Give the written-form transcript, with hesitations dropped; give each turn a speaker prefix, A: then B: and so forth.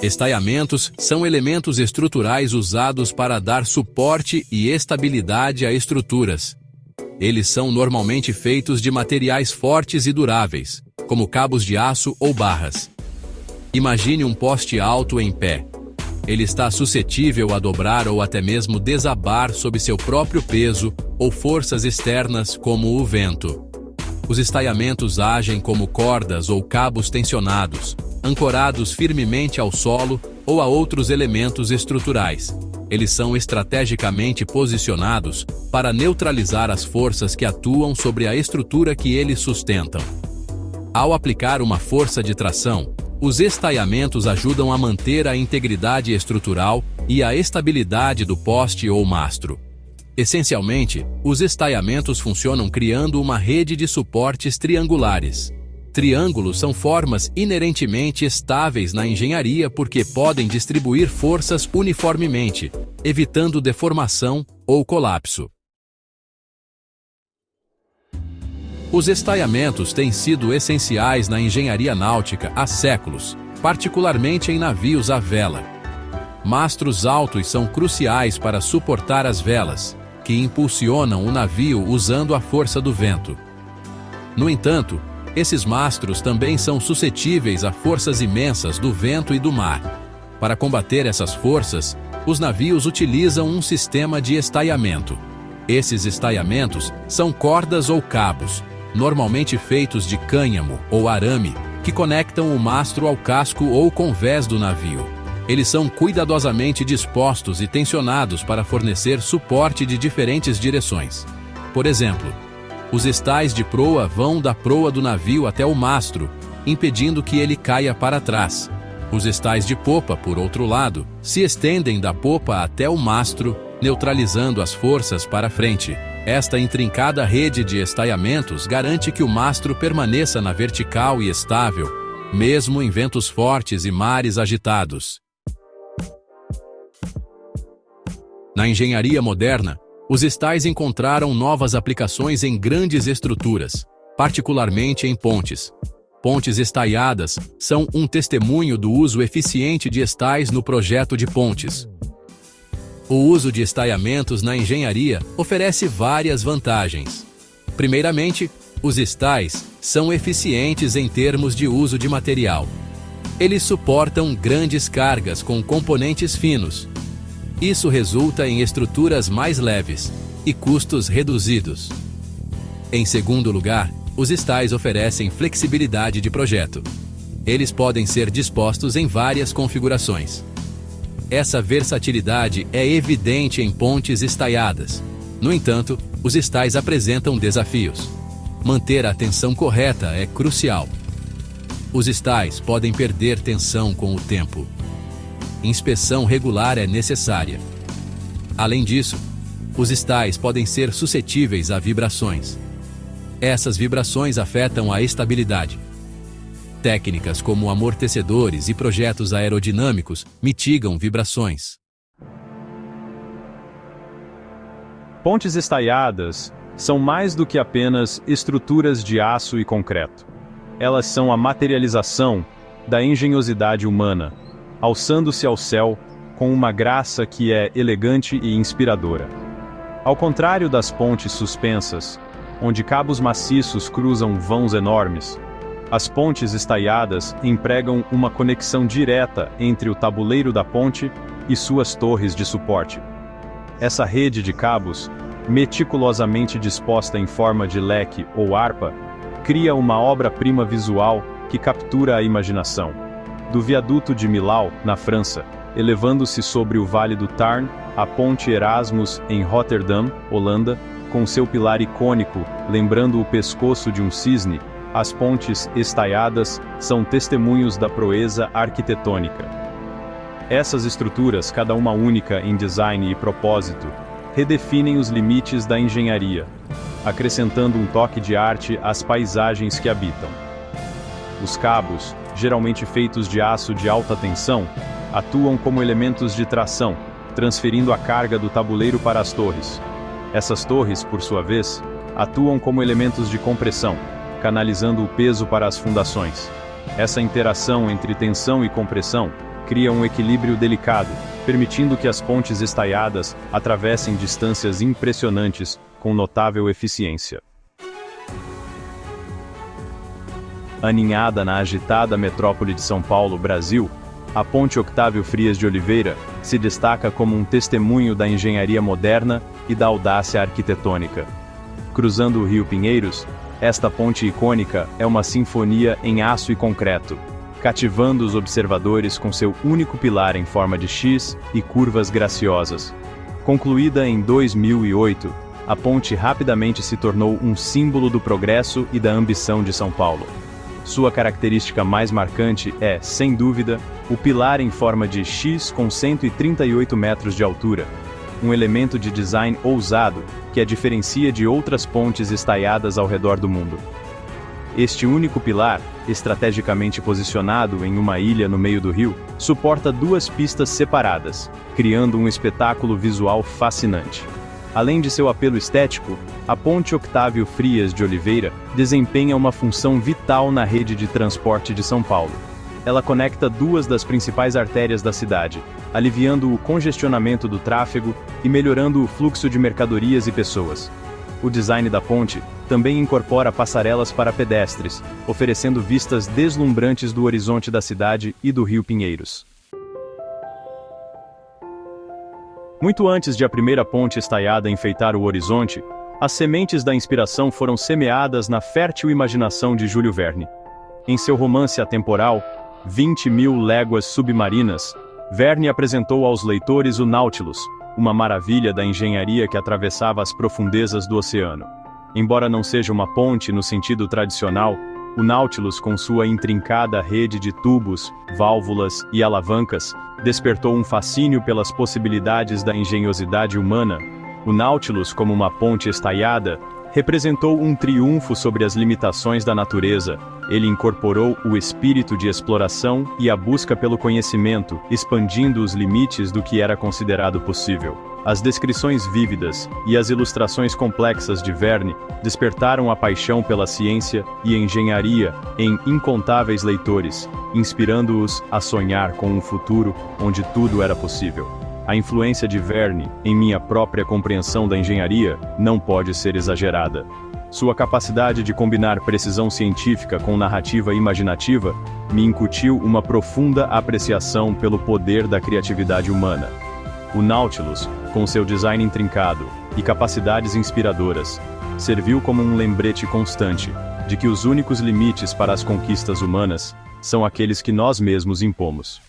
A: Estaiamentos são elementos estruturais usados para dar suporte e estabilidade a estruturas. Eles são normalmente feitos de materiais fortes e duráveis, como cabos de aço ou barras. Imagine um poste alto em pé. Ele está suscetível a dobrar ou até mesmo desabar sob seu próprio peso ou forças externas como o vento. Os estaiamentos agem como cordas ou cabos tensionados, ancorados firmemente ao solo ou a outros elementos estruturais. Eles são estrategicamente posicionados para neutralizar as forças que atuam sobre a estrutura que eles sustentam. Ao aplicar uma força de tração, os estaiamentos ajudam a manter a integridade estrutural e a estabilidade do poste ou mastro. Essencialmente, os estaiamentos funcionam criando uma rede de suportes triangulares. Triângulos são formas inerentemente estáveis na engenharia porque podem distribuir forças uniformemente, evitando deformação ou colapso. Os estaiamentos têm sido essenciais na engenharia náutica há séculos, particularmente em navios à vela. Mastros altos são cruciais para suportar as velas, que impulsionam o navio usando a força do vento. No entanto, esses mastros também são suscetíveis a forças imensas do vento e do mar. Para combater essas forças, os navios utilizam um sistema de estaiamento. Esses estaiamentos são cordas ou cabos, normalmente feitos de cânhamo ou arame, que conectam o mastro ao casco ou convés do navio. Eles são cuidadosamente dispostos e tensionados para fornecer suporte de diferentes direções. Por exemplo, os estais de proa vão da proa do navio até o mastro, impedindo que ele caia para trás. Os estais de popa, por outro lado, se estendem da popa até o mastro, neutralizando as forças para frente. Esta intrincada rede de estaiamentos garante que o mastro permaneça na vertical e estável, mesmo em ventos fortes e mares agitados. Na engenharia moderna, os estais encontraram novas aplicações em grandes estruturas, particularmente em pontes. Pontes estaiadas são um testemunho do uso eficiente de estais no projeto de pontes. O uso de estaiamentos na engenharia oferece várias vantagens. Primeiramente, os estais são eficientes em termos de uso de material. Eles suportam grandes cargas com componentes finos. Isso resulta em estruturas mais leves e custos reduzidos. Em segundo lugar, os estais oferecem flexibilidade de projeto. Eles podem ser dispostos em várias configurações. Essa versatilidade é evidente em pontes estaiadas. No entanto, os estais apresentam desafios. Manter a tensão correta é crucial. Os estais podem perder tensão com o tempo. Inspeção regular é necessária. Além disso, os estais podem ser suscetíveis a vibrações. Essas vibrações afetam a estabilidade. Técnicas como amortecedores e projetos aerodinâmicos mitigam vibrações.
B: Pontes estaiadas são mais do que apenas estruturas de aço e concreto. Elas são a materialização da engenhosidade humana, alçando-se ao céu com uma graça que é elegante e inspiradora. Ao contrário das pontes suspensas, onde cabos maciços cruzam vãos enormes, as pontes estaiadas empregam uma conexão direta entre o tabuleiro da ponte e suas torres de suporte. Essa rede de cabos, meticulosamente disposta em forma de leque ou harpa, cria uma obra-prima visual que captura a imaginação. Do viaduto de Millau, na França, elevando-se sobre o Vale do Tarn, a ponte Erasmus em Rotterdam, Holanda, com seu pilar icônico, lembrando o pescoço de um cisne, as pontes estaiadas são testemunhos da proeza arquitetônica. Essas estruturas, cada uma única em design e propósito, redefinem os limites da engenharia, acrescentando um toque de arte às paisagens que habitam. Os cabos, geralmente feitos de aço de alta tensão, atuam como elementos de tração, transferindo a carga do tabuleiro para as torres. Essas torres, por sua vez, atuam como elementos de compressão, canalizando o peso para as fundações. Essa interação entre tensão e compressão cria um equilíbrio delicado, permitindo que as pontes estaiadas atravessem distâncias impressionantes com notável eficiência. Aninhada na agitada metrópole de São Paulo, Brasil, a Ponte Octávio Frias de Oliveira se destaca como um testemunho da engenharia moderna e da audácia arquitetônica. Cruzando o Rio Pinheiros, esta ponte icônica é uma sinfonia em aço e concreto, cativando os observadores com seu único pilar em forma de X e curvas graciosas. Concluída em 2008, a ponte rapidamente se tornou um símbolo do progresso e da ambição de São Paulo. Sua característica mais marcante é, sem dúvida, o pilar em forma de X com 138 metros de altura, um elemento de design ousado que a diferencia de outras pontes estaiadas ao redor do mundo. Este único pilar, estrategicamente posicionado em uma ilha no meio do rio, suporta duas pistas separadas, criando um espetáculo visual fascinante. Além de seu apelo estético, a Ponte Octávio Frias de Oliveira desempenha uma função vital na rede de transporte de São Paulo. Ela conecta duas das principais artérias da cidade, aliviando o congestionamento do tráfego e melhorando o fluxo de mercadorias e pessoas. O design da ponte também incorpora passarelas para pedestres, oferecendo vistas deslumbrantes do horizonte da cidade e do Rio Pinheiros. Muito antes de a primeira ponte estaiada enfeitar o horizonte, as sementes da inspiração foram semeadas na fértil imaginação de Júlio Verne. Em seu romance atemporal, 20.000 Léguas Submarinas, Verne apresentou aos leitores o Nautilus, uma maravilha da engenharia que atravessava as profundezas do oceano. Embora não seja uma ponte no sentido tradicional, o Nautilus, com sua intrincada rede de tubos, válvulas e alavancas, despertou um fascínio pelas possibilidades da engenhosidade humana. O Nautilus, como uma ponte estaiada, representou um triunfo sobre as limitações da natureza. Ele incorporou o espírito de exploração e a busca pelo conhecimento, expandindo os limites do que era considerado possível. As descrições vívidas e as ilustrações complexas de Verne despertaram a paixão pela ciência e engenharia em incontáveis leitores, inspirando-os a sonhar com um futuro onde tudo era possível. A influência de Verne em minha própria compreensão da engenharia não pode ser exagerada. Sua capacidade de combinar precisão científica com narrativa imaginativa me incutiu uma profunda apreciação pelo poder da criatividade humana. O Nautilus, com seu design intrincado e capacidades inspiradoras, serviu como um lembrete constante de que os únicos limites para as conquistas humanas são aqueles que nós mesmos impomos.